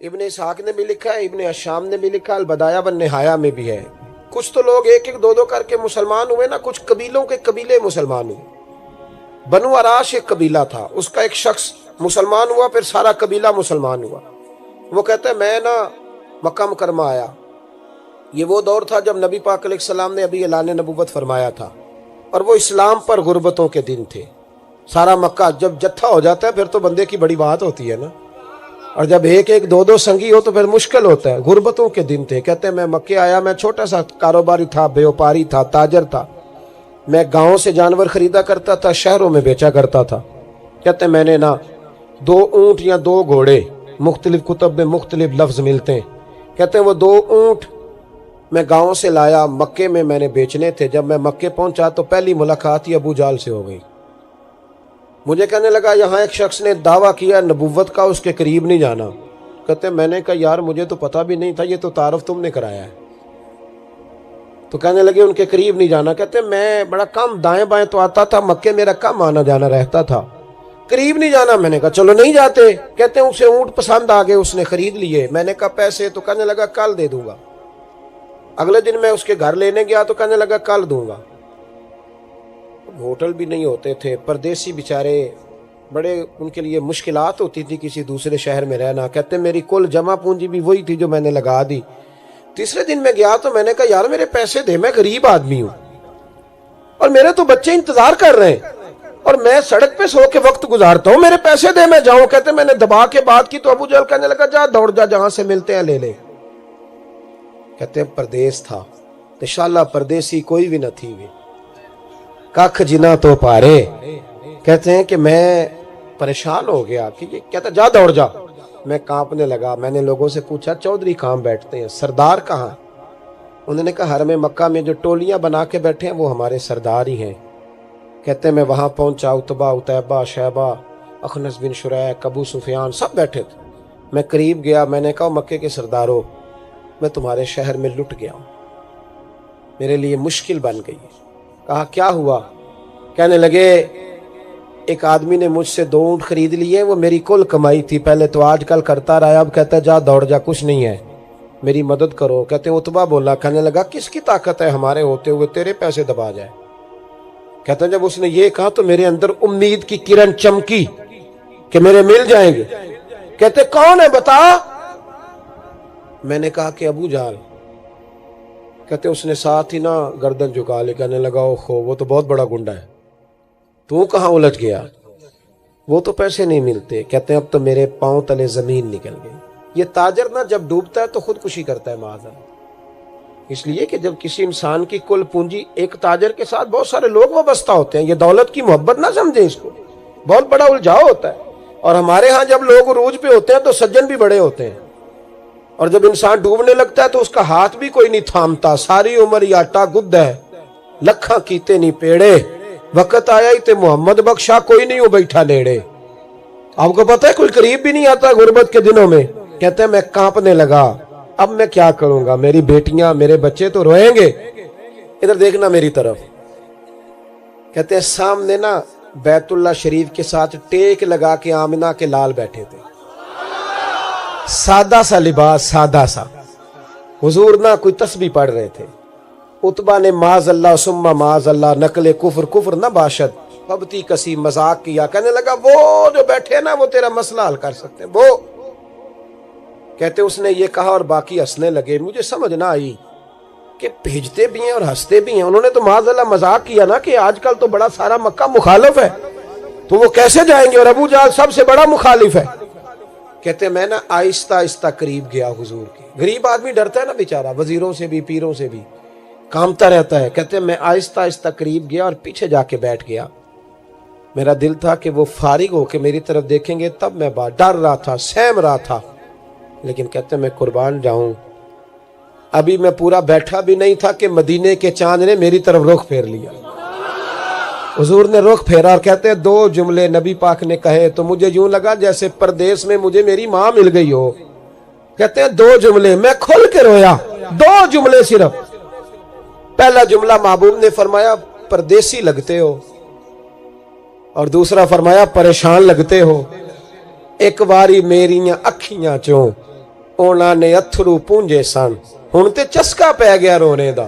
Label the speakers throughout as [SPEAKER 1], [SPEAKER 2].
[SPEAKER 1] ابن اسحاق نے بھی لکھا ہے, ابن اشام نے بھی لکھا, البدایہ والنہایہ میں بھی ہے. کچھ تو لوگ ایک ایک دو دو کر کے مسلمان ہوئے نا, کچھ قبیلوں کے قبیلے مسلمان ہوئے. بنو عراش ایک قبیلہ تھا, اس کا ایک شخص مسلمان ہوا, پھر سارا قبیلہ مسلمان ہوا. وہ کہتا ہے میں نا مکہ مکرمہ آیا. یہ وہ دور تھا جب نبی پاک علیہ السلام نے ابھی اعلان نبوت فرمایا تھا, اور وہ اسلام پر غربتوں کے دن تھے. سارا مکہ جب جتھا ہو جاتا ہے پھر تو بندے کی بڑی بات ہوتی ہے نا, اور جب ایک ایک دو دو سنگی ہو تو پھر مشکل ہوتا ہے. غربتوں کے دن تھے. کہتے ہیں میں مکے آیا, میں چھوٹا سا کاروباری تھا, بیوپاری تھا, تاجر تھا. میں گاؤں سے جانور خریدا کرتا تھا, شہروں میں بیچا کرتا تھا. کہتے ہیں میں نے نا 2 اونٹ یا 2 گھوڑے, مختلف کتب میں مختلف لفظ ملتے ہیں. کہتے ہیں وہ 2 اونٹ میں گاؤں سے لایا, مکے میں نے بیچنے تھے. جب میں مکے پہنچا تو پہلی ملاقات ہی ابو جہل سے ہو گئی. مجھے کہنے لگا یہاں ایک شخص نے دعویٰ کیا نبوت کا, اس کے قریب نہیں جانا. کہتے ہیں میں نے کہا یار مجھے تو پتہ بھی نہیں تھا, یہ تو تعارف تم نے کرایا ہے. تو کہنے لگے ان کے قریب نہیں جانا. کہتے ہیں میں بڑا کم دائیں بائیں تو آتا تھا, مکے میرا کم آنا جانا رہتا تھا, قریب نہیں جانا. میں نے کہا چلو نہیں جاتے. کہتے ہیں اسے اونٹ پسند آ گئے, اس نے خرید لیے. میں نے کہا پیسے؟ تو کہنے لگا کل دے دوں گا. اگلے دن میں اس کے گھر لینے گیا تو کہنے لگا کل دوں گا. ہوٹل بھی نہیں ہوتے تھے, پردیسی بیچارے, بڑے ان کے لیے مشکلات ہوتی تھی کسی دوسرے شہر میں رہنا. کہتے ہیں میری کل جمع پونجی بھی وہی تھی جو میں نے لگا دی. تیسرے دن میں گیا تو میں نے کہا یار میرے پیسے دے, میں غریب آدمی ہوں اور میرے تو بچے انتظار کر رہے ہیں, اور میں سڑک پہ سو کے وقت گزارتا ہوں, میرے پیسے دے میں جاؤں. کہتے ہیں میں نے دبا کے بات کی تو ابو جہل کہنے لگا جا دوڑ جا, جہاں سے ملتے ہیں لے لے. کہتے ہیں پردیس تھا, انشاءاللہ پردیسی کوئی بھی نہ تھی بھی کخ جنا تو پارے. کہتے ہیں کہ میں پریشان ہو گیا کہ یہ کہتا جا دوڑ جا. میں کانپنے لگا. میں نے لوگوں سے پوچھا چودھری کہاں بیٹھتے ہیں, سردار کہاں؟ انہوں نے کہا حرم مکہ میں جو ٹولیاں بنا کے بیٹھے ہیں وہ ہمارے سردار ہی ہیں. کہتے ہیں میں وہاں پہنچا, عتبہ, عتیبہ, شیبہ, اخنس بن شریح, ابو سفیان سب بیٹھے تھے. میں قریب گیا, میں نے کہا مکے کے سردارو میں تمہارے شہر میں لٹ گیا ہوں, میرے لیے مشکل بن گئی. کہا کیا ہوا؟ کہنے لگے ایک آدمی نے مجھ سے 2 اونٹ خرید لیے, وہ میری کل کمائی تھی, پہلے تو آج کل کرتا رہا, اب کہتا ہے جا دوڑ جا, کچھ نہیں ہے, میری مدد کرو. کہتے ہیں عتبہ بولا. کہنے لگا کس کی طاقت ہے ہمارے ہوتے ہوئے تیرے پیسے دبا جائے؟ کہتے ہیں جب اس نے یہ کہا تو میرے اندر امید کی کرن چمکی کہ میرے مل جائیں گے. کہتے کون ہے بتا؟ میں نے کہا کہ ابو جہل. کہتے اس نے ساتھ ہی نا گردن جھکا لے. کہنے لگا اوہو وہ تو بہت بڑا گنڈا ہے, تو کہاں الجھ گیا؟ وہ تو پیسے نہیں ملتے. کہتے ہیں اب تو میرے پاؤں تلے زمین نکل گئی. یہ تاجر نا جب ڈوبتا ہے تو خودکشی کرتا ہے معاذ. اس لیے کہ جب کسی انسان کی کل پونجی, ایک تاجر کے ساتھ بہت سارے لوگ وابستہ ہوتے ہیں, یہ دولت کی محبت نہ سمجھیں, اس کو بہت بڑا الجھاؤ ہوتا ہے. اور ہمارے ہاں جب لوگ عروج پہ ہوتے ہیں تو سجن بھی بڑے ہوتے ہیں, اور جب انسان ڈوبنے لگتا ہے تو اس کا ہاتھ بھی کوئی نہیں تھامتا. ساری عمر یہ آٹا گد ہے, لکھاں کیتے نہیں پیڑے, وقت آیا ہی تے محمد بخشا, کوئی نہیں ہو بیٹھا لیڑے. آپ کو پتہ ہے کوئی قریب بھی نہیں آتا غربت کے دنوں میں. کہتے ہیں میں کانپنے لگا, اب میں کیا کروں گا, میری بیٹیاں میرے بچے تو روئیں گے. ادھر دیکھنا میری طرف. کہتے ہیں سامنے نا بیت اللہ شریف کے ساتھ ٹیک لگا کے آمنہ کے لال بیٹھے تھے, سادہ سا لباس, سادہ سا. حضور نہ کوئی تسبیح پڑھ رہے تھے. عتبہ نے معاذ اللہ ثم معاذ اللہ, نقل کفر, کفر نہ باشد, پبتی کسی مذاق کیا. کہنے لگا وہ جو بیٹھے نا وہ تیرا مسئلہ حل کر سکتے ہیں وہ. کہتے اس نے یہ کہا اور باقی ہنسنے لگے. مجھے سمجھ نہ آئی کہ بھیجتے بھی ہیں اور ہنستے بھی ہیں. انہوں نے تو معاذ اللہ مذاق کیا نا کہ آج کل تو بڑا سارا مکہ مخالف ہے, تو وہ کیسے جائیں گے, اور ابو جہل سب سے بڑا مخالف ہے. کہتے ہیں میں نا آہستہ آہستہ قریب گیا حضور کے. غریب آدمی ڈرتا ہے نا بیچارہ, وزیروں سے بھی پیروں سے بھی کامتا رہتا ہے. کہتے ہیں میں آہستہ آہستہ قریب گیا اور پیچھے جا کے بیٹھ گیا. میرا دل تھا کہ وہ فارغ ہو کے میری طرف دیکھیں گے, تب میں ڈر رہا تھا, سہم رہا تھا. لیکن کہتے ہیں میں قربان جاؤں, ابھی میں پورا بیٹھا بھی نہیں تھا کہ مدینے کے چاند نے میری طرف رخ پھیر لیا. حضور نے رخ پھیرا اور کہتے ہیں 2 جملے نبی پاک نے کہے تو مجھے یوں لگا جیسے پردیس میں مجھے میری ماں مل گئی ہو. کہتے ہیں 2 جملے, میں کھل کے رویا. 2 جملے صرف. پہلا جملہ محبوب نے فرمایا پردیسی لگتے ہو, اور دوسرا فرمایا پریشان لگتے ہو. ایک باری میریاں اکھیاں چوں ਉਹਨਾਂ ਨੇ ਅਥਰੂ ਪੂੰਝੇ ਸਨ। ਹੁਣ ਤੇ ਚਸਕਾ ਪੈ ਗਿਆ ਰੋਣੇ ਦਾ,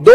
[SPEAKER 1] 2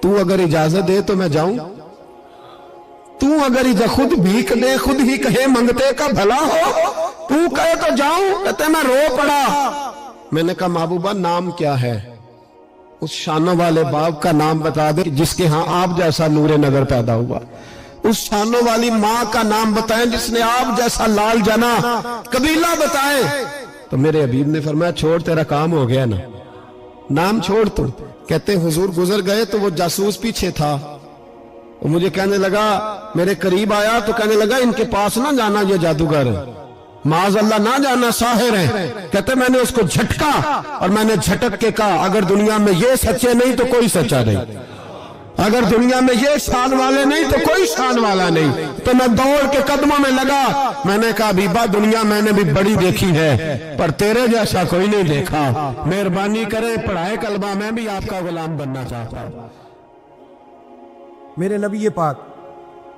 [SPEAKER 2] تو اگر اجازت دے تو میں جاؤں, تو اگر خود بھیک دے, خود ہی کہے منگتے کا بھلا ہو, تو کہے تو جاؤں. کہتے میں رو پڑا. میں نے کہا محبوبہ نام کیا ہے؟ اس شانوں والے باپ کا نام بتا دے جس کے ہاں آپ جیسا نور نظر پیدا ہوا. اس شانوں والی ماں کا نام بتائیں جس نے آپ جیسا لال جنا. قبیلہ بتائیں. تو میرے حبیب نے فرمایا چھوڑ, تیرا کام ہو گیا نا, نام چھوڑ. تو کہتے حضور گزر گئے تو وہ جاسوس پیچھے تھا, وہ مجھے کہنے لگا, میرے قریب آیا تو کہنے لگا ان کے پاس نہ جانا, یہ جادوگر معاذ اللہ نہ جانا, ساحر ہیں. کہتے میں نے اس کو جھٹکا اور میں نے جھٹک کے کہا اگر دنیا میں یہ سچے نہیں تو کوئی سچا نہیں, اگر دنیا میں یہ شان والے نہیں تو کوئی شان والا نہیں. تو میں دوڑ کے قدموں میں لگا. میں نے کہا حبیبہ دنیا میں نے بھی بڑی دیکھی ہے پر تیرے جیسا کوئی نہیں دیکھا, مہربانی کرے پڑھائے کلمہ, میں بھی آپ کا غلام بننا چاہتا ہوں.
[SPEAKER 3] میرے نبی پاک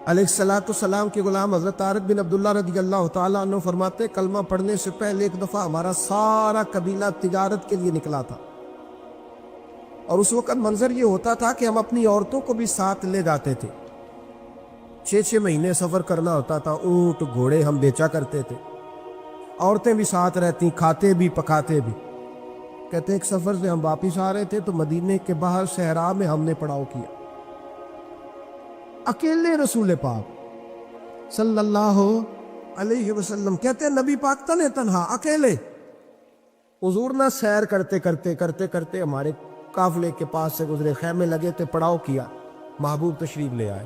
[SPEAKER 3] علیہ الصلوۃ والسلام کے غلام حضرت طارق بن عبداللہ رضی اللہ تعالیٰ عنہ فرماتے کلمہ پڑھنے سے پہلے ایک دفعہ ہمارا سارا قبیلہ تجارت کے لیے نکلا تھا, اور اس وقت منظر یہ ہوتا تھا کہ ہم اپنی عورتوں کو بھی ساتھ لے جاتے تھے. 6 مہینے سفر کرنا ہوتا تھا, اونٹ گھوڑے ہم بیچا کرتے تھے, عورتیں بھی ساتھ رہتی, کھاتے بھی پکاتے بھی. کہتے ایک سفر سے ہم واپس آ رہے تھے تو مدینے کے باہر صحرا میں ہم نے پڑاؤ کیا, اکیلے رسول پاک صلی اللہ علیہ وسلم. کہتے ہیں نبی پاک تنے تنہا اکیلے. حضور نہ سیر کرتے کرتے ہمارے قافلے کے پاس سے گزرے, خیمے لگے تھے, پڑاؤ کیا, محبوب تشریف لے آئے.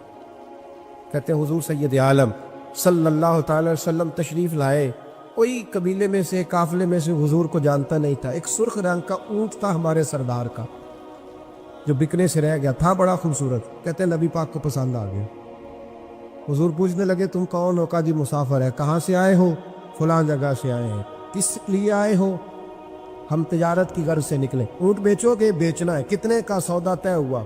[SPEAKER 3] کہتے ہیں حضور سید عالم صلی اللہ تعالی وسلم تشریف لائے. کوئی قبیلے میں سے, قافلے میں سے حضور کو جانتا نہیں تھا. ایک سرخ رنگ کا اونٹ تھا ہمارے سردار کا جو بکنے سے رہ گیا تھا, بڑا خوبصورت. کہتے ہیں نبی پاک کو پسند آ گیا. حضور پوچھنے لگے تم کون ہو؟ کہا جی مسافر ہے. کہاں سے آئے ہو؟ فلاں جگہ سے آئے ہیں. کس لیے آئے ہو؟ ہم تجارت کی غرض سے نکلے. اونٹ بیچو گے؟ بیچنا ہے. کتنے کا سودا طے ہوا؟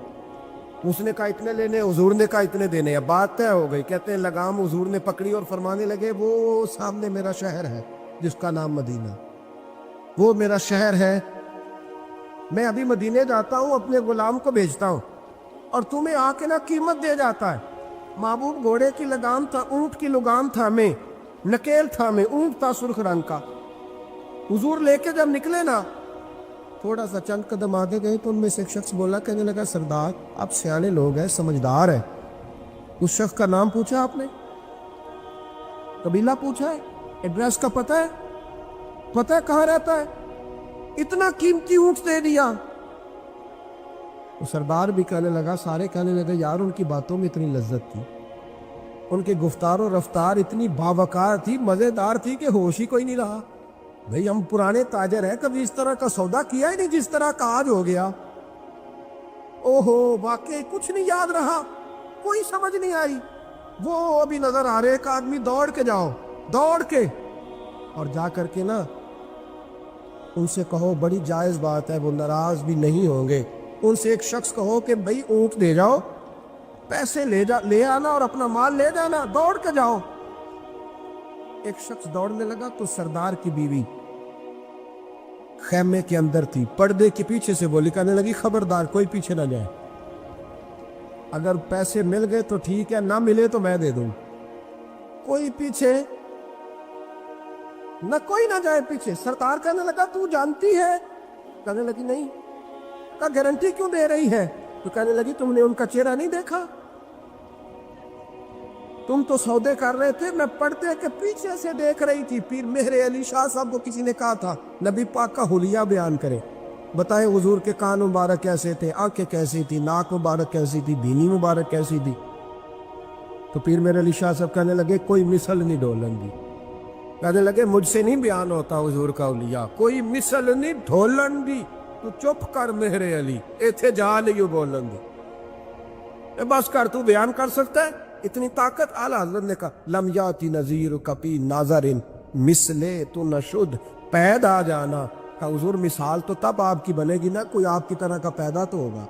[SPEAKER 3] اس نے کہا اتنے لینے, حضور نے کہا اتنے دینے. اب بات طے ہو گئی. کہتے ہیں لگام حضور نے پکڑی اور فرمانے لگے وہ سامنے میرا شہر ہے جس کا نام مدینہ, وہ میرا شہر ہے. میں ابھی مدینے جاتا ہوں, اپنے غلام کو بھیجتا ہوں, اور تمہیں آ کے نہ قیمت دے جاتا ہے. محبوب گھوڑے کی لگام تھا, اونٹ کی لگام تھا, میں نکیل تھا, میں اونٹ تھا سرخ رنگ کا. حضور لے کے جب نکلے نا, تھوڑا سا چند قدم آگے گئے تو ان میں سے ایک شخص بولا, کہنے لگا سردار آپ سیانے لوگ ہیں, سمجھدار ہیں. اس شخص کا نام پوچھا آپ نے, قبیلہ پوچھا ہے, ایڈریس کا پتہ ہے کہاں رہتا ہے, اتنا قیمتی اونٹ دے دیا. وہ سردار بھی کہنے لگا, سارے کہنے لگے یار ان کی باتوں میں اتنی لذت تھی, ان کے گفتار و رفتار اتنی باوقار تھی, مزیدار تھی کہ ہوش ہی کوئی نہیں رہا. بھئی ہم پرانے تاجر ہیں, کبھی اس طرح کا سودا کیا ہی نہیں جس طرح کا آج ہو گیا. اوہو واقعی کچھ نہیں یاد رہا, کوئی سمجھ نہیں آئی. وہ ابھی نظر آ رہے, ایک آدمی دوڑ کے جاؤ, دوڑ کے, اور جا کر کے نا ان سے کہو, بڑی جائز بات ہے, وہ ناراض بھی نہیں ہوں گے. ان سے ایک شخص کہو کہ بھئی اونٹ دے جاؤ, پیسے لے آنا اور اپنا مال لے جانا, دوڑ کے جاؤ. ایک شخص دوڑنے لگا تو سردار کی بیوی خیمے کے اندر تھی, پردے کے پیچھے سے بولی, کہنے لگی خبردار کوئی پیچھے نہ جائے, اگر پیسے مل گئے تو ٹھیک ہے, نہ ملے تو میں دے دوں, کوئی پیچھے نہ, کوئی نہ جائے پیچھے. سردار کہنے لگا تو جانتی ہے؟ کہنے لگی نہیں. کہا گارنٹی کیوں دے رہی ہے؟ تو کہنے لگی تم نے ان کا چہرہ نہیں دیکھا, تم تو سودے کر رہے تھے, میں پردے کے پیچھے سے دیکھ رہی تھی. پیر مہر علی شاہ صاحب کو کسی نے کہا تھا نبی پاک کا حلیہ بیان کرے, بتائے حضور کے کان مبارک کیسے تھے, آنکھیں کیسی تھی, ناک مبارک کیسی تھی, بینی مبارک کیسی تھی. تو پیر مہر علی شاہ صاحب کہنے لگے کوئی مثل نہیں ڈھولن دی. کہنے لگے مجھ سے نہیں بیان ہوتا حضور کا حلیہ, کوئی مثل نہیں ڈھولن دی. تو چپ کر مہر علی, ایتھے جا نہیں بولن دی, بس کر, تو بیان کر سکتا ہے اتنی طاقت. اعلیٰ حضرت نے کہا لم یاتی نذیر کپی ناظرن مثلے تو نشد پید آ جانا. کہا حضور مثال تو تب آپ کی بنے گی نا, کوئی آپ کی طرح کا پیدا تو ہوگا,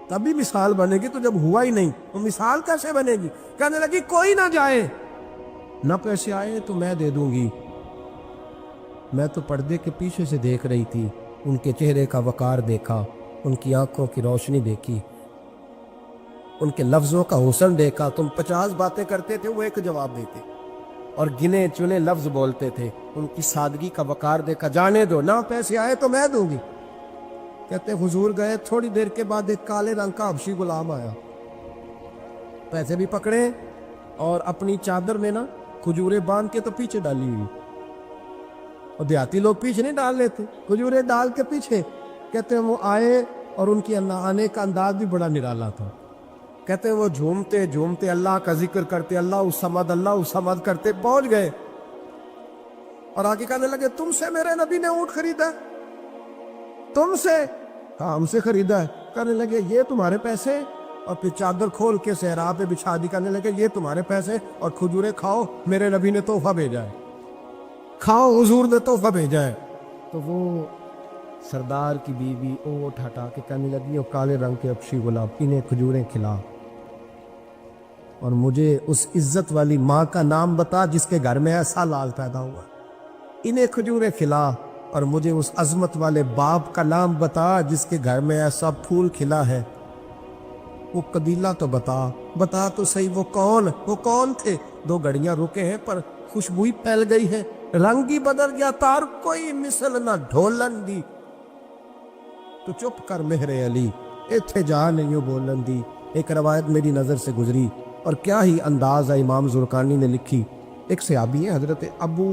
[SPEAKER 3] تبھی مثال بنے گی. تو جب ہوا ہی نہیں تو مثال کیسے بنے گی؟ کہنے لگی کوئی نہ جائے, نہ پیسے آئے تو میں دے دوں گی. میں تو پردے کے پیچھے سے دیکھ رہی تھی, ان کے چہرے کا وقار دیکھا, ان کی آنکھوں کی روشنی دیکھی, ان کے لفظوں کا حسن دیکھا. تم 50 باتیں کرتے تھے, وہ ایک جواب دیتے, اور گنے چنے لفظ بولتے تھے. ان کی سادگی کا وقار دیکھا. جانے دو نہ, پیسے آئے تو میں دوں گی. کہتے حضور گئے, تھوڑی دیر کے بعد ایک کالے رنگ کا حبشی غلام آیا. پیسے بھی پکڑے اور اپنی چادر میں نا کھجورے باندھ کے تو پیچھے ڈالی ہوئی. اور دیہاتی لوگ پیچھے نہیں ڈال لیتے, کھجورے ڈال کے پیچھے. کہتے ہیں وہ آئے اور ان کی آنے کا انداز بھی بڑا نرالا تھا. کہتے ہیں وہ جھومتے جھومتے اللہ کا ذکر کرتے, اللہ الصمد کرتے پہنچ گئے. اور آگے کہنے لگے, تم سے میرے نبی نے اونٹ خریدا ہے؟ تم سے؟ ہاں ہم سے خریدا ہے. کہنے لگے یہ تمہارے پیسے؟ اور پھر چادر کھول کے صحرا پہ بچھا دی. کہنے لگے یہ تمہارے پیسے, اور کھجورے کھاؤ, میرے نبی نے تحفہ بھیجا ہے, کھاؤ, حضور نے تحفہ بھیجا ہے. تو وہ سردار کی بیوی اونٹ ہٹا کے کہنے لگی, وہ کالے رنگ کے حبشی غلام, انہیں کھجوریں کھلا, اور مجھے اس عزت والی ماں کا نام بتا جس کے گھر میں ایسا لال پیدا ہوا. انہیں کھجوریں کھلا, اور مجھے اس عظمت والے باپ کا نام بتا جس کے گھر میں ایسا پھول کھلا ہے. وہ قبیلہ تو بتا تو صحیح, وہ کون تھے؟ 2 گھڑیاں رکے ہیں پر خوشبوئی پھیل گئی ہے, رنگ ہی بدل گیا, تار کوئی مثل نہ ڈھولن دی. تو چپ کر مہر علی, ایتھے جا نہیں بولن دی. ایک روایت میری نظر سے گزری, اور کیا ہی انداز ہے امام زرقانی نے لکھی. ایک صحابی ہیں حضرت ابو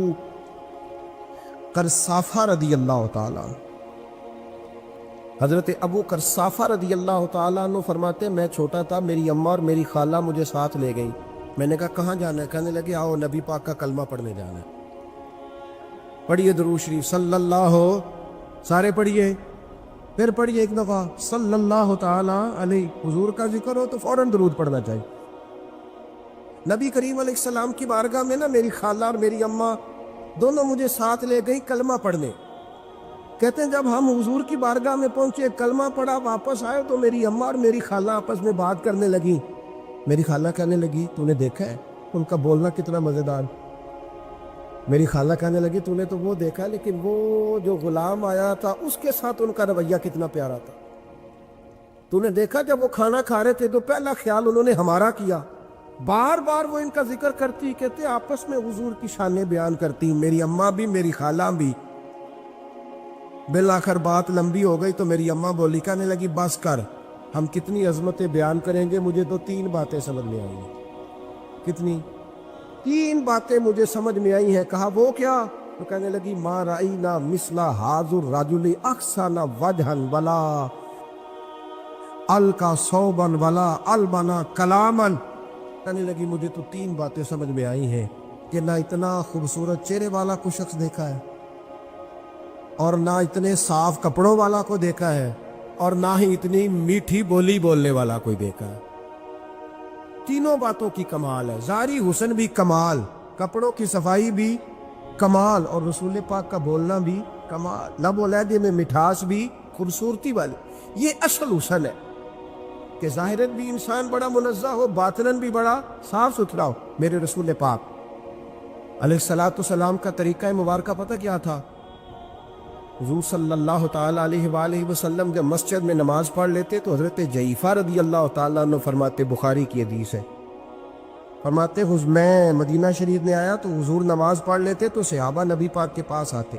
[SPEAKER 3] قرصافہ رضی اللہ تعالیٰ. حضرت ابو قرصافہ رضی اللہ تعالیٰ عنہ فرماتے, میں چھوٹا تھا, میری اماں اور میری خالہ مجھے ساتھ لے گئی. میں نے کہا کہاں جانا ہے؟ کہنے لگے آؤ نبی پاک کا کلمہ پڑھنے جانا ہے. پڑھیے درود شریف صلی اللہ, سارے پڑھیے, پھر پڑھیے ایک دفعہ صلی اللہ تعالیٰ علیہ. حضور کا ذکر ہو تو فوراً درود پڑھنا چاہیے. نبی کریم علیہ السلام کی بارگاہ میں نا میری خالہ اور میری اماں دونوں مجھے ساتھ لے گئی کلمہ پڑھنے. کہتے ہیں جب ہم حضور کی بارگاہ میں پہنچے, کلمہ پڑھا, واپس آئے تو میری اماں اور میری خالہ آپس میں بات کرنے لگی. میری خالہ کہنے لگی تو نے دیکھا ہے ان کا بولنا کتنا مزیدار. میری خالہ کہنے لگی تو نے تو وہ دیکھا, لیکن وہ جو غلام آیا تھا اس کے ساتھ ان کا رویہ کتنا پیارا تھا. تو نے دیکھا جب وہ کھانا کھا رہے تھے تو پہلا خیال انہوں نے ہمارا کیا, بار بار وہ ان کا ذکر کرتی, کہتے آپس میں حضور کی شانیں بیان کرتی, میری اماں بھی میری خالہ بھی. بالآخر بات لمبی ہو گئی تو میری اماں بولی, کہنے لگی بس کر, ہم کتنی عظمتیں بیان کریں گے, مجھے تو 3 باتیں سمجھ میں آئی ہیں. کتنی؟ 3 باتیں مجھے سمجھ میں آئی ہیں. کہا وہ کیا؟ تو کہنے لگی ما رأینا مثل ھذا الرجل احسن وجھا ولا القا ثوبا ولا البنا کلاما. کہنے لگی مجھے تو 3 باتیں سمجھ میں آئی ہیں کہ نہ اتنا خوبصورت چہرے والا کوئی شخص دیکھا ہے, اور نہ اتنے صاف کپڑوں والا کو دیکھا ہے, اور نہ ہی اتنی میٹھی بولی بولنے والا کوئی دیکھا ہے. تینوں باتوں کی کمال ہے, ظاہری حسن بھی کمال, کپڑوں کی صفائی بھی کمال, اور رسول پاک کا بولنا بھی کمال, لب و لہجے میں مٹھاس بھی خوبصورتی والی. یہ اصل حسن ہے کہ ظاہراً بھی انسان بڑا منزہ ہو, باطناً بھی بڑا صاف ستھرا ہو. میرے رسول پاک علیہ الصلوۃ والسلام کا طریقہ مبارکہ پتہ کیا تھا؟ حضور صلی اللہ تعالیٰ علیہ وآلہ وسلم جب مسجد میں نماز پڑھ لیتے تو حضرت جعفہ رضی اللہ تعالیٰ عنہ فرماتے, بخاری کی حدیث ہے, فرماتے میں مدینہ شریف میں آیا تو حضور نماز پڑھ لیتے تو صحابہ نبی پاک کے پاس آتے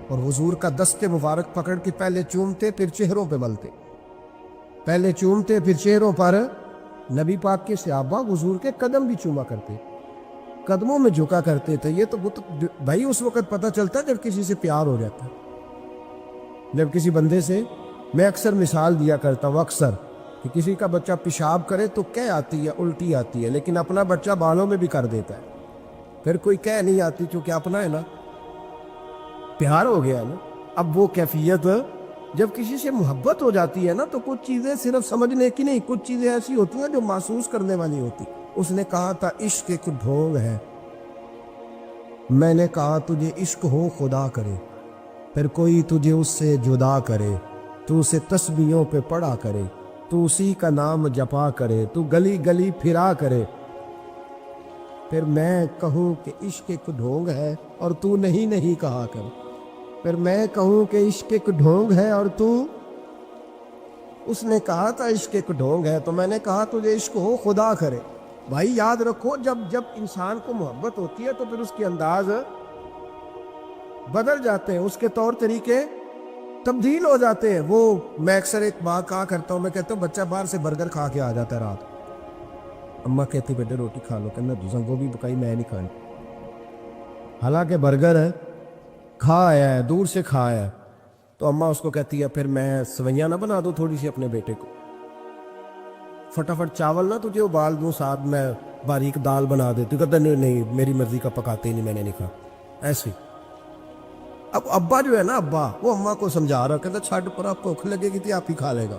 [SPEAKER 3] اور حضور کا دست مبارک پکڑ کے پہلے چومتے پھر چہروں پہ ملتے, پہلے چومتے پھر چہروں پر. نبی پاک کے صحابہ حضور کے قدم بھی چوما کرتے, قدموں میں جھکا کرتے تھے. یہ تو بھائی اس وقت پتہ چلتا جب کسی سے پیار ہو جاتا, جب کسی بندے سے. میں اکثر مثال دیا کرتا ہوں اکثر کہ کسی کا بچہ پیشاب کرے تو کہہ آتی ہے, الٹی آتی ہے, لیکن اپنا بچہ بالوں میں بھی کر دیتا ہے, پھر کوئی کہہ نہیں آتی چونکہ اپنا ہے نا, پیار ہو گیا نا. اب وہ کیفیت جب کسی سے محبت ہو جاتی ہے نا تو کچھ چیزیں صرف سمجھنے کی نہیں, کچھ چیزیں ایسی ہوتی ہیں جو محسوس کرنے والی ہوتی. اس نے کہا تھا عشق ایک ڈھونگ ہے, میں نے کہا تجھے عشق ہو خدا کرے, پھر کوئی تجھے اس سے جدا کرے, تو اسے تسبیحوں پہ پڑھا کرے, تو اسی کا نام جپا کرے, تو گلی گلی پھرا کرے, پھر میں کہوں کہ عشق ایک ڈھونگ ہے اور تو نہیں کہا کر, پھر میں کہوں کہ عشق ایک ڈھونگ ہے اور تو اس نے کہا تھا عشق ایک ڈھونگ ہے، تو میں نے کہا تجھے عشق ہو خدا کرے۔ بھائی یاد رکھو، جب انسان کو محبت ہوتی ہے تو پھر اس کے انداز بدل جاتے ہیں، اس کے طور طریقے تبدیل ہو جاتے ہیں۔ وہ میں اکثر ایک بات کہا کرتا ہوں، میں کہتا ہوں بچہ باہر سے برگر کھا کے آ جاتا ہے رات، اماں کہتی بیٹے روٹی کھا لو، کہنا دوسرا گوبھی پکائی میں نہیں کھانی، حالانکہ برگر ہے، کھا آیا ہے، دور سے کھا آیا ہے، تو اماں اس کو کہتی ہے پھر میں سویاں نہ بنا دوں تھوڑی سی اپنے بیٹے کو، فٹافٹ چاول نہ تجھے ابال دوں، ساتھ میں باریک دال بنا دیتی، کہتا نہیں نہیں میری مرضی کا پکاتے ہی نہیں، میں نے نہیں کھا ایسے۔ اب ابا جو ہے نا، ابا وہ اماں کو سمجھا رہا، کہتا چھڈ پر آپ بھوک لگے گی تھی آپ ہی کھا لے گا،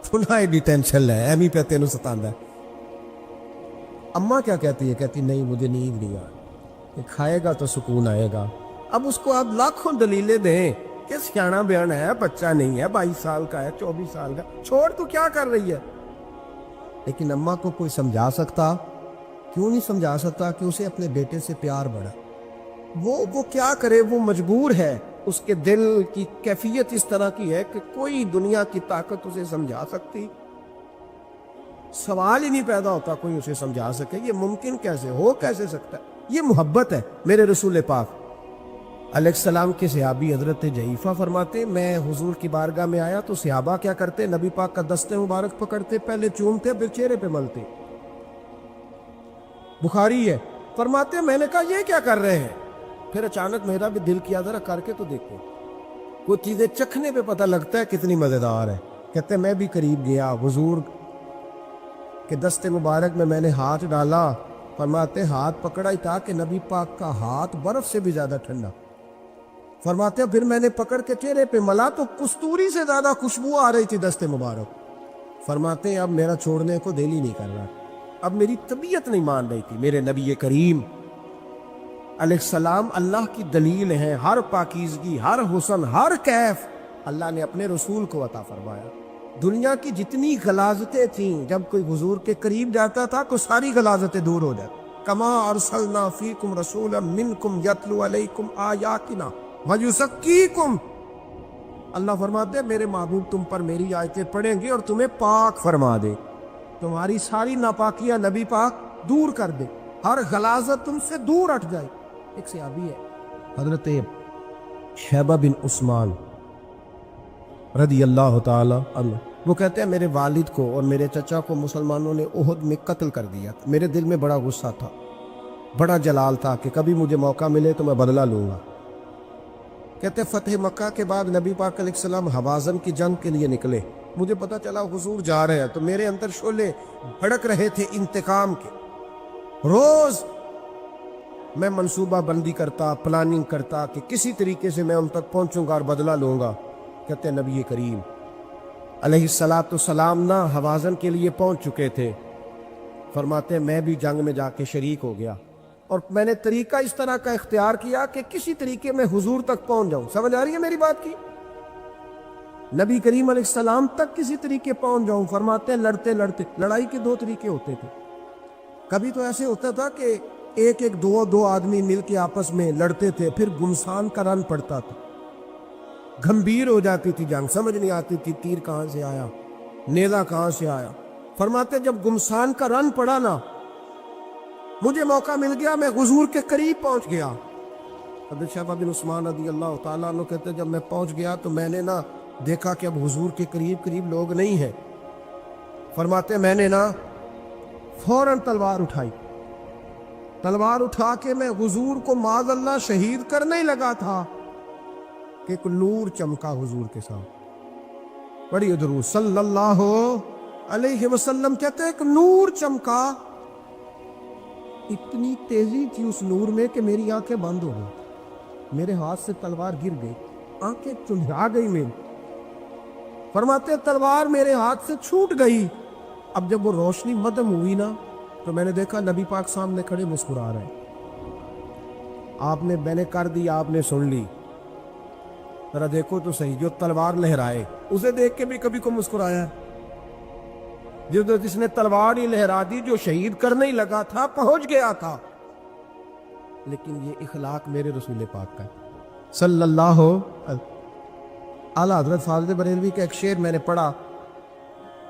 [SPEAKER 3] سنا ایڈی ٹینشن ہے ایمی پہ تینوں ستاندہ ہے۔ اماں کیا کہتی ہے؟ کہتی نہیں مجھے نیند نہیں آ رہی، کھائے گا تو سکون آئے گا۔ اب اس کو آپ لاکھوں دلیلیں دیں کہ سیانا بیان ہے، بچہ نہیں ہے، 22 سال کا ہے، 24 سال کا، چھوڑ تو کیا کر رہی ہے؟ لیکن اماں کو کوئی سمجھا سکتا؟ کیوں نہیں سمجھا سکتا؟ کہ اسے اپنے بیٹے سے پیار بڑھا، وہ کیا کرے، وہ مجبور ہے، اس کے دل کی کیفیت اس طرح کی ہے کہ کوئی دنیا کی طاقت اسے سمجھا سکتی؟ سوال ہی نہیں پیدا ہوتا کوئی اسے سمجھا سکے، یہ ممکن کیسے ہو، کیسے سکتا ہے؟ یہ محبت ہے۔ میرے رسول پاک علیہ السلام کے صحابی حضرت جعفہ فرماتے میں حضور کی بارگاہ میں آیا تو صحابہ کیا کرتے؟ نبی پاک کا دست مبارک پکڑتے، پہلے چومتے پھر چہرے پہ ملتے، بخاری ہے۔ فرماتے میں نے کہا یہ کیا کر رہے ہیں؟ پھر اچانک میرا بھی دل کیا ذرا کر کے تو دیکھو، کچھ چیزیں چکھنے پہ پتہ لگتا ہے کتنی مزیدار ہے۔ کہتے میں بھی قریب گیا، حضور کہ دست مبارک میں نے ہاتھ ڈالا، فرماتے ہاتھ پکڑا ہی تھا کہ نبی پاک کا ہاتھ برف سے بھی زیادہ ٹھنڈا، فرماتے پھر میں نے پکڑ کے چہرے پہ ملا تو کستوری سے زیادہ خوشبو آ رہی تھی دست مبارک۔ فرماتے اب میرا چھوڑنے کو دل ہی نہیں کر رہا، اب میری طبیعت نہیں مان رہی تھی۔ میرے نبی کریم علیہ السلام اللہ کی دلیل ہیں، ہر پاکیزگی، ہر حسن، ہر کیف اللہ نے اپنے رسول کو عطا فرمایا۔ دنیا کی جتنی غلاظتیں تھیں، جب کوئی حضور کے قریب جاتا تھا تو ساری غلاظتیں دور ہو جاتی۔ کما ارسلنا فیکم رسولا منکم یتلو علیکم آیاتنا ویزکیکم، اللہ فرماتے ہیں میرے محبوب تم پر میری آیتیں پڑھیں گے اور تمہیں پاک فرما دے، تمہاری ساری ناپاکیاں نبی پاک دور کر دے، ہر غلاظت تم سے دور ہٹ جائے۔ ایک صحابی ہے حضرت شیبہ بن عثمان رضی اللہ تعالی عنہ، وہ کہتے ہیں میرے والد کو اور میرے چچا کو مسلمانوں نے احد میں قتل کر دیا، میرے دل میں بڑا غصہ تھا، بڑا جلال تھا کہ کبھی مجھے موقع ملے تو میں بدلہ لوں گا۔ کہتے فتح مکہ کے بعد نبی پاک علیہ السلام حوازن کی جنگ کے لیے نکلے، مجھے پتا چلا حضور جا رہے ہیں تو میرے اندر شعلے بھڑک رہے تھے انتقام کے۔ روز میں منصوبہ بندی کرتا، پلاننگ کرتا کہ کسی طریقے سے میں ان تک پہنچوں گا اور بدلہ لوں گا۔ کہتے ہیں نبی کریم علیہ السلام نہ حوازن کے لیے پہنچ چکے تھے، فرماتے ہیں میں بھی جنگ میں جا کے شریک ہو گیا، اور میں نے طریقہ اس طرح کا اختیار کیا کہ کسی طریقے میں حضور تک پہنچ جاؤں۔ سمجھ آ رہی ہے میری بات کی؟ نبی کریم علیہ السلام تک کسی طریقے پہنچ جاؤں۔ فرماتے ہیں لڑتے لڑتے، لڑائی کے دو طریقے ہوتے تھے، کبھی تو ایسے ہوتا تھا کہ ایک دو آدمی مل کے آپس میں لڑتے تھے، پھر گمسان کا رن پڑتا تھا، گھمبیر ہو جاتی تھی جنگ، سمجھ نہیں آتی تھی تیر کہاں سے آیا، نیزہ کہاں سے آیا۔ فرماتے جب گمسان کا رن پڑا نا، مجھے موقع مل گیا، میں حضور کے قریب پہنچ گیا۔ حضرت شیبہ بن عثمان رضی اللہ تعالیٰ عنہ کہتے جب میں پہنچ گیا تو میں نے نا دیکھا کہ اب حضور کے قریب لوگ نہیں ہیں۔ فرماتے میں نے نا فوراً تلوار اٹھائی، تلوار اٹھا کے میں حضور کو معاذ اللہ شہید کرنے ہی لگا تھا کہ ایک نور چمکا حضور کے ساتھ، بڑی درود صلی اللہ علیہ وسلم، کہتے ایک نور چمکا، اتنی تیزی تھی اس نور میں کہ میری آنکھیں بند ہو گئی، میرے ہاتھ سے تلوار گر گئی، آنکھیں چنجھا گئی میری۔ فرماتے تلوار میرے ہاتھ سے چھوٹ گئی۔ اب جب وہ روشنی مدھم ہوئی نا تو میں نے دیکھا نبی پاک سامنے کھڑے مسکرا رہے ہیں، آپ نے میں نے کر دی، آپ نے سن لی، ذرا دیکھو تو صحیح، جو تلوار لہرائے اسے دیکھ کے بھی کبھی کو مسکرایا ہے، جس نے تلوار ہی لہرا دی، جو شہید کرنے ہی لگا تھا، پہنچ گیا تھا۔ لیکن یہ اخلاق میرے رسول پاک کا ہے صلی اللہ علیہ۔ اعلیٰ حضرت فاضل بریلوی کا ایک شعر میں نے پڑھا،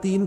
[SPEAKER 3] 3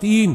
[SPEAKER 3] 3।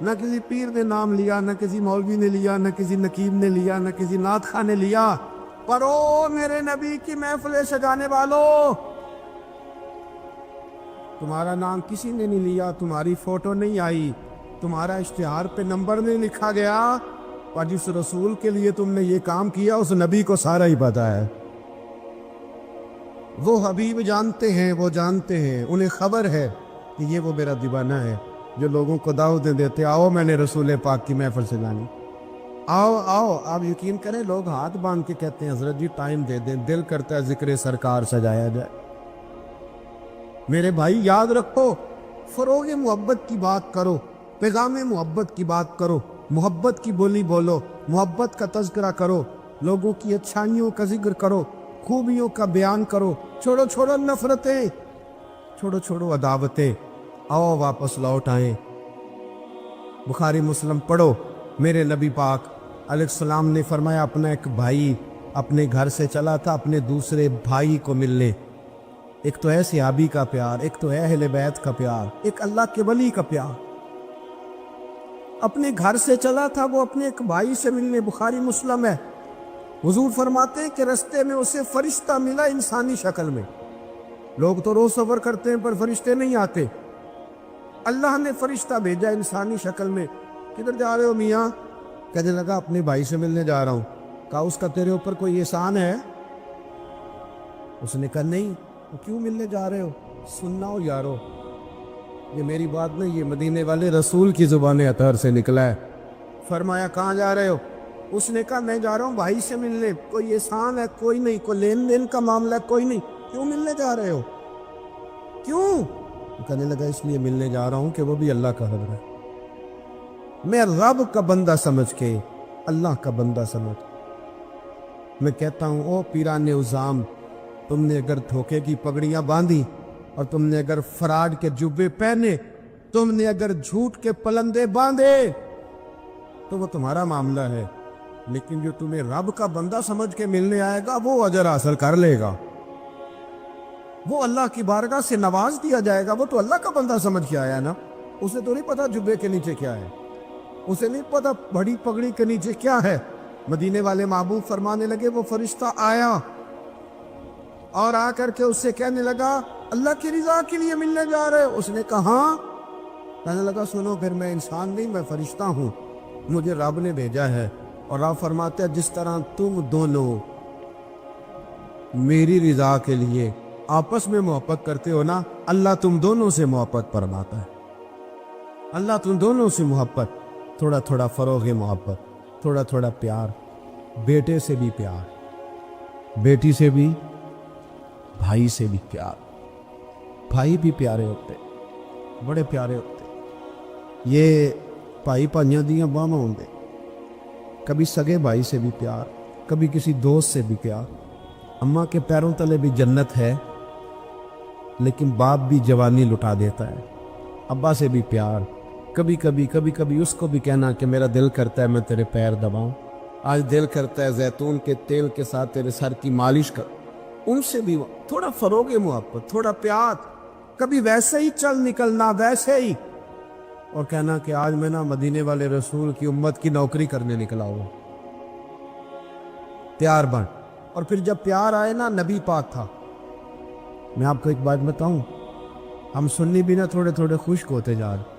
[SPEAKER 3] نہ کسی پیر نے نام لیا، نہ کسی مولوی نے لیا، نہ کسی نقیب نے لیا، نہ کسی نعت خواہ نے لیا، پر او میرے نبی کی محفلیں سجانے والوں، تمہارا نام کسی نے نہیں لیا، تمہاری فوٹو نہیں آئی، تمہارا اشتہار پہ نمبر نہیں لکھا گیا، اور جس رسول کے لیے تم نے یہ کام کیا اس نبی کو سارا ہی پتا ہے۔ وہ حبیب جانتے ہیں، وہ جانتے ہیں، انہیں خبر ہے کہ یہ وہ میرا دیوانہ ہے جو لوگوں کو دعوتیں دیتے، آؤ میں نے رسول پاک کی محفل سجانی، آؤ آؤ۔ آپ یقین کریں لوگ ہاتھ باندھ کے کہتے ہیں حضرت جی ٹائم دے دیں، دل کرتا ہے ذکر سرکار سجایا جائے۔ میرے بھائی یاد رکھو، فروغ محبت کی بات کرو، پیغام محبت کی بات کرو، محبت کی بولی بولو، محبت کا تذکرہ کرو، لوگوں کی اچھائیوں کا ذکر کرو، خوبیوں کا بیان کرو، چھوڑو چھوڑو نفرتیں، چھوڑو چھوڑو عداوتیں، آؤ واپس لوٹ آئیں۔ بخاری مسلم پڑھو، میرے نبی پاک علیہ السلام نے فرمایا اپنا ایک بھائی اپنے گھر سے چلا تھا اپنے دوسرے بھائی کو ملنے، ایک تو ہے صحابی کا پیار، ایک تو ہے اہل بیت کا پیار، ایک اللہ کے ولی کا پیار۔ اپنے گھر سے چلا تھا وہ اپنے ایک بھائی سے ملنے، بخاری مسلم ہے۔ حضور فرماتے ہیں کہ رستے میں اسے فرشتہ ملا انسانی شکل میں۔ لوگ تو روز سفر کرتے ہیں پر فرشتے نہیں آتے، اللہ نے فرشتہ بھیجا انسانی شکل میں۔ کدھر جا رہے ہو میاں؟ کہنے لگا اپنے بھائی سے ملنے جا رہا ہوں۔ کہا اس کا تیرے اوپر کوئی احسان ہے؟ اس نے کہا نہیں۔ کیوں ملنے جا رہے ہو؟ سننا ہو یارو، یہ میری بات نہیں، یہ مدینے والے رسول کی زبان اطہر سے نکلا ہے۔ فرمایا کہاں جا رہے ہو؟ اس نے کہا میں جا رہا ہوں بھائی سے ملنے، کوئی احسان ہے؟ کوئی نہیں، کوئی لین دین کا معاملہ ہے؟ کوئی نہیں۔ کیوں ملنے جا رہے ہو؟ کیوں؟ کہنے لگا اس لیے ملنے جا رہا ہوں کہ وہ بھی اللہ کا حضر ہے، میں رب کا بندہ سمجھ کے، اللہ کا بندہ سمجھ۔ میں کہتا ہوں او پیران عظام، تم نے اگر دھوکے کی پگڑیاں باندھی اور تم نے اگر فراڈ کے جبے پہنے، تم نے اگر جھوٹ کے پلندے باندھے تو وہ تمہارا معاملہ ہے، لیکن جو تمہیں رب کا بندہ سمجھ کے ملنے آئے گا وہ اجر حاصل کر لے گا، وہ اللہ کی بارگاہ سے نواز دیا جائے گا۔ وہ تو اللہ کا بندہ سمجھ کے آیا نا، اسے تو نہیں پتا جبے کے نیچے کیا ہے، اسے نہیں پتا بڑی پگڑی کے نیچے کیا ہے۔ مدینے والے محبوب فرمانے لگے وہ فرشتہ آیا اور آ کر کے اس سے کہنے لگا اللہ کی رضا کے لیے ملنے جا رہے ہو؟ اس نے کہا ہاں۔ کہنے لگا سنو پھر میں انسان نہیں، میں فرشتہ ہوں، مجھے رب نے بھیجا ہے، اور رب فرماتے ہیں جس طرح تم دونوں میری رضا کے لیے آپس میں محبت کرتے ہو نا، اللہ تم دونوں سے محبت فرماتا ہے، اللہ تم دونوں سے محبت، تھوڑا تھوڑا فروغ محبت، تھوڑا تھوڑا پیار، بیٹے سے بھی پیار، بیٹی سے بھی، بھائی سے بھی پیار۔ بھائی بھی پیارے ہوتے، بڑے پیارے ہوتے، یہ بھائی پائیاں دیاں باہماں ہوندے، کبھی سگے بھائی سے بھی پیار، کبھی کسی دوست سے بھی پیار۔ اماں کے پیروں تلے بھی جنت ہے، لیکن باپ بھی جوانی لٹا دیتا ہے۔ ابا سے بھی پیار، کبھی کبھی اس کو بھی کہنا کہ میرا دل کرتا ہے میں تیرے پیر دباؤں، آج دل کرتا ہے زیتون کے تیل کے ساتھ تیرے سر کی مالش کر، ان سے بھی تھوڑا فروغ محبت، تھوڑا پیار، کبھی ویسے ہی چل نکلنا، ویسے ہی، اور کہنا کہ آج میں نا مدینے والے رسول کی امت کی نوکری کرنے نکلا ہوں، پیار بن۔ اور پھر جب پیار آئے نا، نبی پاک تھا۔ میں آپ کو ایک بات بتاؤں، ہم سننی بھی نا تھوڑے تھوڑے خشک ہوتے جا رہے۔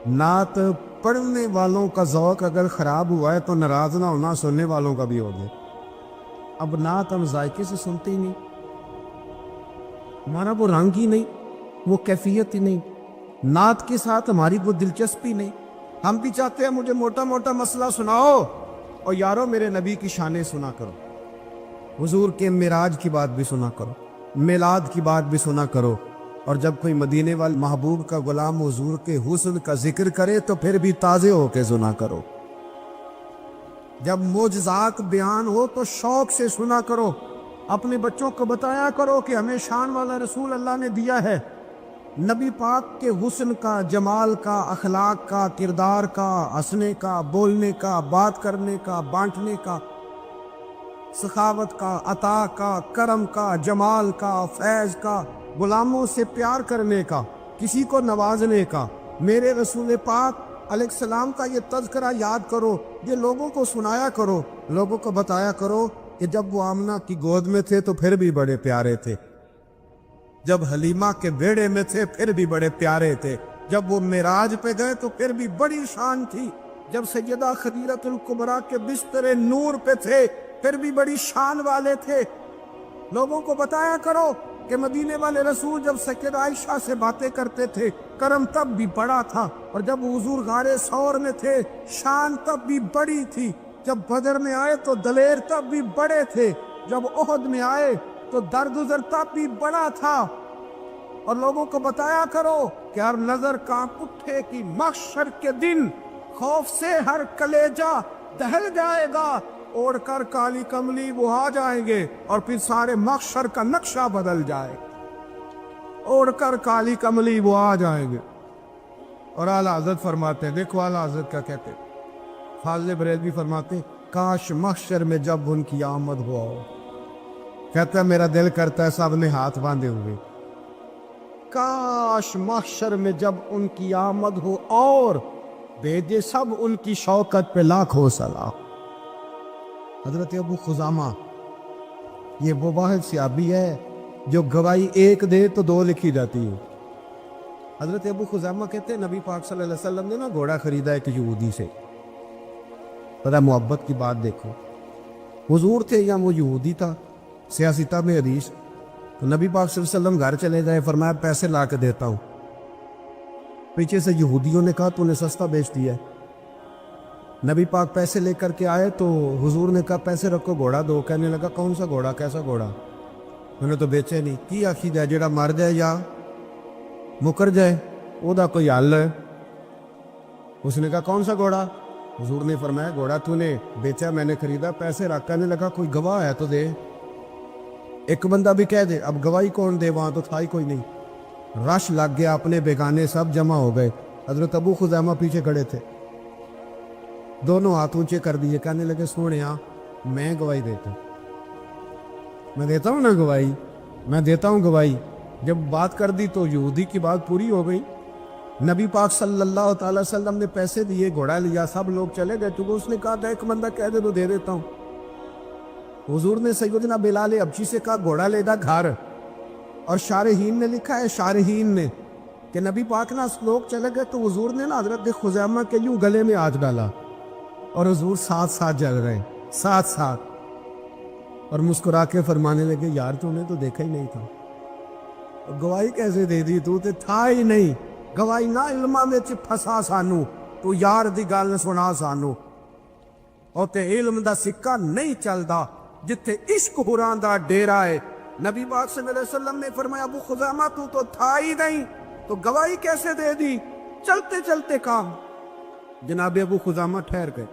[SPEAKER 3] نعت پڑھنے والوں کا ذوق اگر خراب ہوا ہے تو ناراض نہ ہونا سننے والوں کا بھی ہو گیا۔ اب نعت ہم ذائقے سے سنتے ہی نہیں، ہمارا وہ رنگ ہی نہیں، وہ کیفیت ہی نہیں، نعت کے ساتھ ہماری وہ دلچسپی نہیں۔ ہم بھی چاہتے ہیں مجھے موٹا موٹا مسئلہ سناؤ، اور یارو میرے نبی کی شانیں سنا کرو، حضور کے معراج کی بات بھی سنا کرو، میلاد کی بات بھی سنا کرو، اور جب کوئی مدینے والے محبوب کا غلام حضور کے حسن کا ذکر کرے تو پھر بھی تازے ہو کے سنا کرو، جب معجزات بیان ہو تو شوق سے سنا کرو، اپنے بچوں کو بتایا کرو کہ ہمیں شان والا رسول اللہ نے دیا ہے، نبی پاک کے حسن کا، جمال کا، اخلاق کا، کردار کا، ہنسنے کا، بولنے کا، بات کرنے کا، بانٹنے کا، سخاوت کا، عطا کا، کرم کا، جمال کا، فیض کا، غلاموں سے پیار کرنے کا، کسی کو نوازنے کا، میرے رسول پاک علیہ السلام کا یہ تذکرہ یاد کرو، یہ لوگوں کو سنایا کرو، لوگوں کو بتایا کرو کہ جب وہ آمنہ کی گود میں تھے تو پھر بھی بڑے پیارے تھے، جب حلیمہ کے بیڑے میں تھے پھر بھی بڑے پیارے تھے، جب وہ معراج پہ گئے تو پھر بھی بڑی شان تھی، جب سیدہ خدیجہ الکبریٰ کے بستر نور پہ تھے پھر بھی بڑی شان والے تھے۔ لوگوں کو بتایا کرو کہ مدینے والے رسول جب سیدہ عائشہ سے باتیں کرتے تھے کرم تب بھی بڑا تھا، اور جب حضور غار ثور میں تھے شان تب بھی بڑی تھی، جب بدر میں آئے تو دلیر تب بھی بڑے تھے، جب احد میں آئے تو درگزر تب بھی بڑا تھا۔ اور لوگوں کو بتایا کرو کہ ہر نظر کانپ اٹھے کہ محشر کے دن خوف سے ہر کلیجہ دہل جائے گا، اوڑھ کر کالی کملی وہ آ جائیں گے اور پھر سارے محشر کا نقشہ بدل جائے گا، اوڑھ کر کالی کملی وہ آ جائیں گے۔ اور اعلیٰ حضرت فرماتے ہیں، دیکھو اعلیٰ حضرت کا کہتے ہیں، فاضل بریلوی فرماتے ہیں، کاش محشر میں جب ان کی آمد ہو، کہتا ہے میرا دل کرتا ہے سب نے ہاتھ باندھے ہوئے، کاش محشر میں جب ان کی آمد ہو اور بھیجے سب ان کی شوکت پہ لاکھوں سلام۔ حضرت ابو خزامہ یہ وہ واحد صحابی ہے جو گواہی ایک دے تو دو لکھی جاتی ہے۔ حضرت ابو خزامہ کہتے ہیں نبی پاک صلی اللہ علیہ وسلم نے نا گھوڑا خریدا ایک یہودی سے، پتہ محبت کی بات دیکھو، حضور تھے یا وہ یہودی تھا، سیاستہ میں حدیث، تو نبی پاک صلی اللہ علیہ وسلم گھر چلے جائے، فرمایا پیسے لا کے دیتا ہوں، پیچھے سے یہودیوں نے کہا تو نے سستا بیچ دیا ہے، نبی پاک پیسے لے کر کے آئے تو حضور نے کہا پیسے رکھو گھوڑا دو، کہنے لگا کون سا گھوڑا، کیسا گھوڑا، میں نے تو بیچے نہیں، کی آخید ہے جڑا مر جائے یا مکر جائے وہ دا کوئی حل ہے، اس نے کہا کون سا گھوڑا، حضور نے فرمایا گھوڑا تو نے بیچا میں نے خریدا، پیسے رکھ، کہنے لگا کوئی گواہ ہے تو دے، ایک بندہ بھی کہہ دے، اب گواہی کون دے، وہاں تو تھا ہی کوئی نہیں، رش لگ گیا، اپنے بیگانے سب جمع ہو گئے، حضرت ابو خزامہ پیچھے کھڑے تھے، دونوں ہاتھ اونچے کر دیے، کہنے لگے سونیا میں گواہی دیتا ہوں، میں دیتا ہوں نا گواہی، میں دیتا ہوں گواہی، جب بات کر دی تو یہودی کی بات پوری ہو گئی، نبی پاک صلی اللہ تعالی وسلم نے پیسے دیے، گھوڑا لیا، سب لوگ چلے گئے، چونکہ اس نے کہا تھا ایک بندہ کہہ دے تو دے دیتا ہوں، حضور نے سیدنا بلال حبشی سے کہا گھوڑا لے دا گھر، اور شارحین نے لکھا ہے، شارحین نے کہ نبی پاک نا لوگ چلے گئے تو حضور نے نا حضرت خزامہ کے یوں گلے میں ہاتھ ڈالا، اور حضور ساتھ ساتھ جل رہے ہیں، ساتھ ساتھ، اور مسکرا کے فرمانے لگے یار تو نے تو دیکھا ہی نہیں تھا، گواہی کیسے دے دی، تو تے تھا ہی نہیں، گواہی نہ علماء میں پھسا سانو، تو یار دی گل سنا سانو، اور تے علم دا سکہ نہیں چلدا جتھے عشق حران دا ڈیرا ہے۔ نبی پاک صلی اللہ علیہ وسلم نے فرمایا ابو خزامہ تو تھا ہی نہیں، تو گواہی کیسے دے دی، چلتے چلتے کام، جناب ابو خزامہ ٹھہر گئے،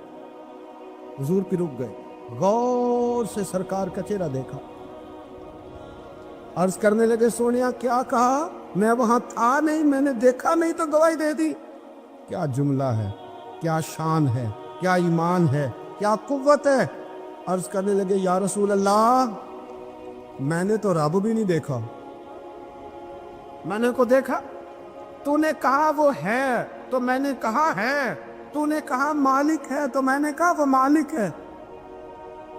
[SPEAKER 3] حضور پہ رک گئے، غور سے سرکار کا چہرہ دیکھا، عرض کرنے لگے سونیا کیا کہا، میں وہاں تھا نہیں، میں نے دیکھا نہیں تو گواہی دے دی، کیا جملہ ہے، کیا شان ہے، کیا ایمان ہے، کیا قوت ہے۔ عرض کرنے لگے یا رسول اللہ میں نے تو رب بھی نہیں دیکھا، میں نے کو دیکھا، تو نے کہا وہ ہے تو میں نے کہا ہے، تو نے کہا مالک ہے تو میں نے کہا وہ مالک ہے،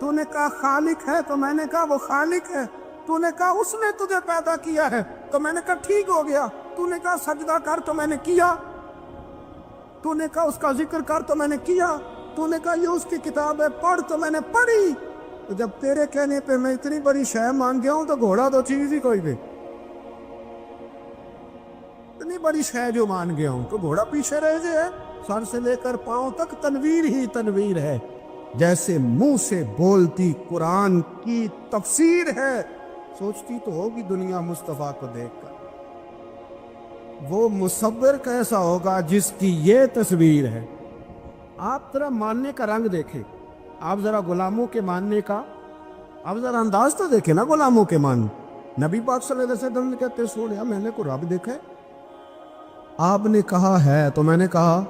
[SPEAKER 3] تو نے کہا خالق ہے تو میں نے کہا وہ خالق ہے، تو نے کہا اس نے تجھے پیدا کیا ہے تو میں نے کہا ٹھیک ہو گیا، تو نے کہا سجدہ کر تو میں نے کیا، تو نے کہا اس کا ذکر کر تو میں نے کیا، تو نے کہا یہ اس کی کتاب ہے پڑھ تو میں نے پڑھی، تو جب تیرے کہنے پہ میں اتنی بڑی شے مان گیا ہوں تو گھوڑا تو چیز ہی کوئی نہیں، اتنی بڑی شے جو مان گیا ہوں تو گھوڑا پیچھے رہ جائے، سر سے لے کر پاؤں تک تنویر ہی تنویر ہے، جیسے منہ سے بولتی قرآن کی تفسیر ہے، سوچتی تو ہوگی دنیا مصطفیٰ کو دیکھ کر وہ مصور کیسا ہوگا جس کی یہ تصویر ہے۔ آپ ذرا ماننے کا رنگ دیکھیں، آپ ذرا غلاموں کے ماننے کا، آپ ذرا انداز تو دیکھیں نا غلاموں کے مان۔ نبی پاک صلی اللہ علیہ وسلم نے کہتے سونیا میں نے کو رب دیکھا ہے، آپ نے کہا ہے تو میں نے کہا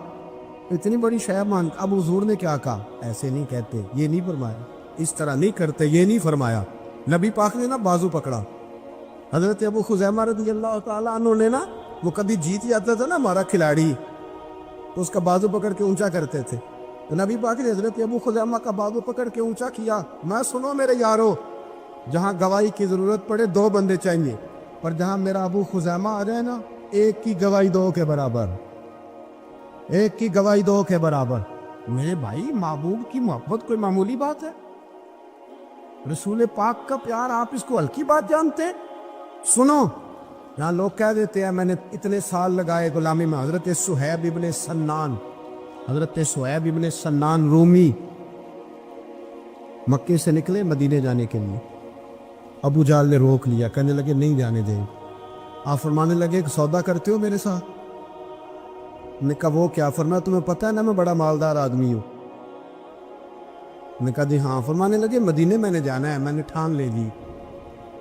[SPEAKER 3] اتنی بڑی شے مان، اب حضور نے کیا کہا، ایسے نہیں کہتے، یہ نہیں فرمایا، اس طرح نہیں کرتے، یہ نہیں فرمایا، نبی پاک نے نا بازو پکڑا، حضرت ابو خزیمہ رضی اللہ تعالیٰ عنہ نے نا وہ کبھی جیت جاتا تھا نا ہمارا کھلاڑی تو اس کا بازو پکڑ کے اونچا کرتے تھے. تو نبی پاک نے حضرت ابو خزیمہ کا بازو پکڑ کے اونچا کیا. میں سنو میرے یارو, جہاں گواہی کی ضرورت پڑے 2 بندے چاہیے, پر جہاں میرا ابو خزیمہ آ جائے نا, ایک کی گواہی 2 کے برابر, ایک کی گواہی 2 کے برابر. میرے بھائی, محبوب کی محبت کوئی معمولی بات ہے؟ رسول پاک کا پیار آپ اس کو ہلکی بات جانتے ہیں؟ سنو, یہاں لوگ کہہ دیتے ہیں میں نے اتنے سال لگائے غلامی میں. حضرت صہیب ابن سنان, حضرت صہیب ابن سنان رومی مکے سے نکلے مدینے جانے کے لیے. ابو جہل نے روک لیا, کہنے لگے نہیں جانے دیں. آپ فرمانے لگے کہ سودا کرتے ہو میرے ساتھ؟ نے کہا وہ کیا؟ فرمایا تمہیں پتہ ہے نا میں بڑا مالدار آدمی ہوں. نے کہا جی ہاں. فرمانے لگے مدینے میں نے جانا ہے, میں نے ٹھان لے لی.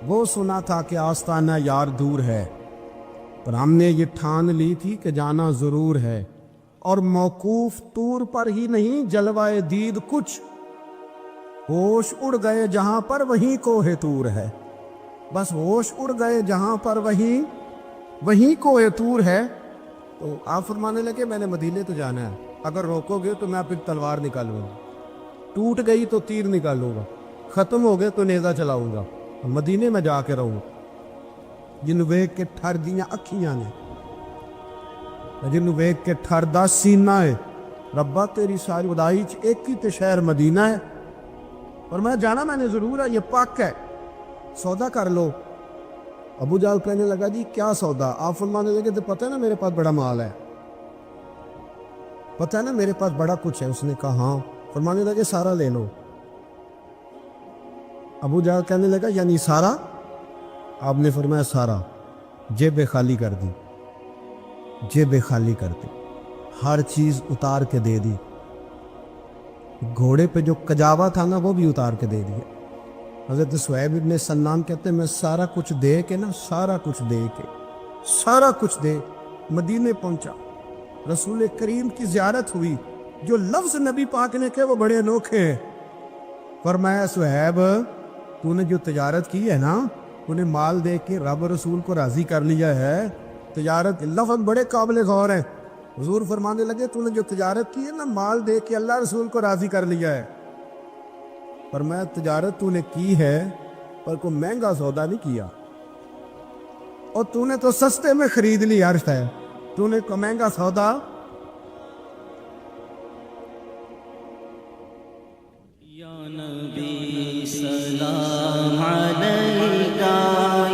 [SPEAKER 3] وہ سنا تھا کہ آستانہ یار دور ہے, پر ہم نے یہ ٹھان لی تھی کہ جانا ضرور ہے. اور موقوف طور پر ہی نہیں, جلوائے دید کچھ ہوش اڑ گئے جہاں پر وہیں کوہ طور ہے. بس ہوش اڑ گئے جہاں پر وہیں کوہ طور ہے. تو آپ فرمانے لگے میں نے مدینے تو جانا ہے, اگر روکو گے تو میں پھر تلوار نکالوں گا, ٹوٹ گئی تو تیر نکالوں گا, ختم ہو گئے تو نیزہ چلاؤں گا, مدینے میں جا کے رہوں. جنوں ویکھ کے ٹھر دیاں اکھیاں نے, جنوں ویکھ کے ٹھر دا سینہ ہے, ربا تیری ساری خدائی چ ایک ہی تے شہر مدینہ ہے, اور میں جانا میں نے ضرور ہے, یہ پاک ہے, سودا کر لو. ابو جہل کہنے لگا جی کیا سودا؟ آپ فرمانے لگے تو پتہ ہے نا میرے پاس بڑا مال ہے, پتہ ہے نا میرے پاس بڑا کچھ ہے. اس نے کہا ہاں. فرمانے لگے سارا لے لو. ابو جہل کہنے لگا یعنی سارا؟ آپ نے فرمایا سارا. جیبیں خالی کر دی, جیبیں خالی کر دی, ہر چیز اتار کے دے دی. گھوڑے پہ جو کجاوا تھا نا وہ بھی اتار کے دے دیا. حضرت صہیب ابن سنان کہتے ہیں میں سارا کچھ دے کے نا, سارا کچھ دے کے, سارا کچھ دے مدینے پہنچا. رسول کریم کی زیارت ہوئی. جو لفظ نبی پاک نے کہے وہ بڑے انوکھے ہیں. فرمایا صہیب تو نے جو تجارت کی ہے نا, تو نے مال دے کے رب رسول کو راضی کر لیا ہے. تجارت لفظ بڑے قابل غور ہیں. حضور فرمانے لگے تو نے جو تجارت کی ہے نا, مال دے کے اللہ رسول کو راضی کر لیا ہے. پر میں تجارت تو نے کی ہے, پر کوئی مہنگا سودا نہیں کیا, اور تو نے تو سستے میں خرید لی. عرض ہے تو نے کوئی مہنگا سودا.
[SPEAKER 4] یا نبی سلام علیکہ,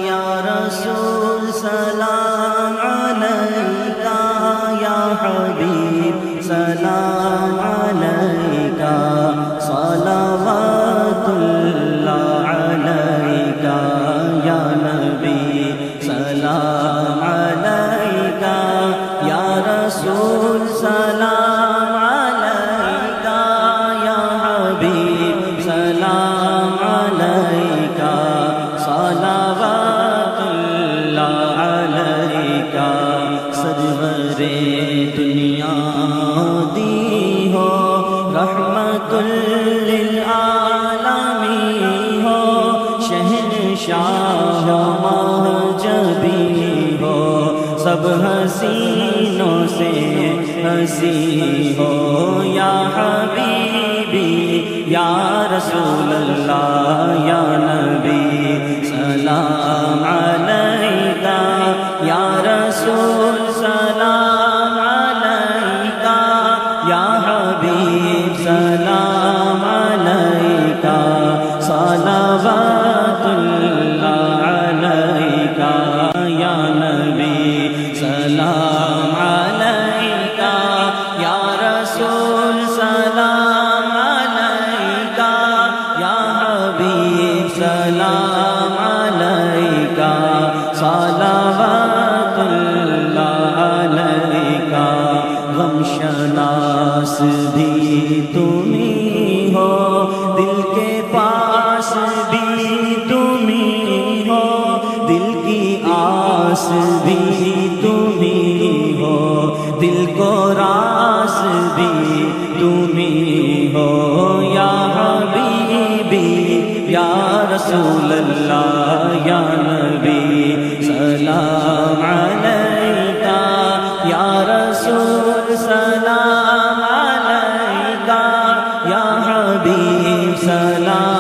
[SPEAKER 4] یا رسول سلام علیکہ, یا حبیب سلام علیکہ, صلوات اللہ علیکہ, یا نبی سلام علیکہ, یا رسول سلام علیکہ, یا حبیب سلام علیکہ, صلوات اللہ علیکہ. سرور دنیا دی ہو, رحمت للعالمین ہو, شہنشاہ مہجبی ہو, سب حسینوں سے ہنسی ہو. یا حبیبی یا رسول اللہ, یا نبی سلام علیکہ, یا رسول سلام علیکہ, یا حبیب سلام علیکہ, صلوات اللہ علیکہ, یا نبی سلام علیکہ, یا رسول سلام علیکہ, یا حبیب سلام علیکہ, صلوات اللہ علیکہ. غم شناس بھی تم ہی ہو, دل کے پاس بھی تم ہی ہو, دل کی آس بھی تم ہی ہو, دل کو راس بھی تم ہی ہو. یا حبیبی یا رسول اللہ, یا نبی سلام علیکہ, حبیب سلام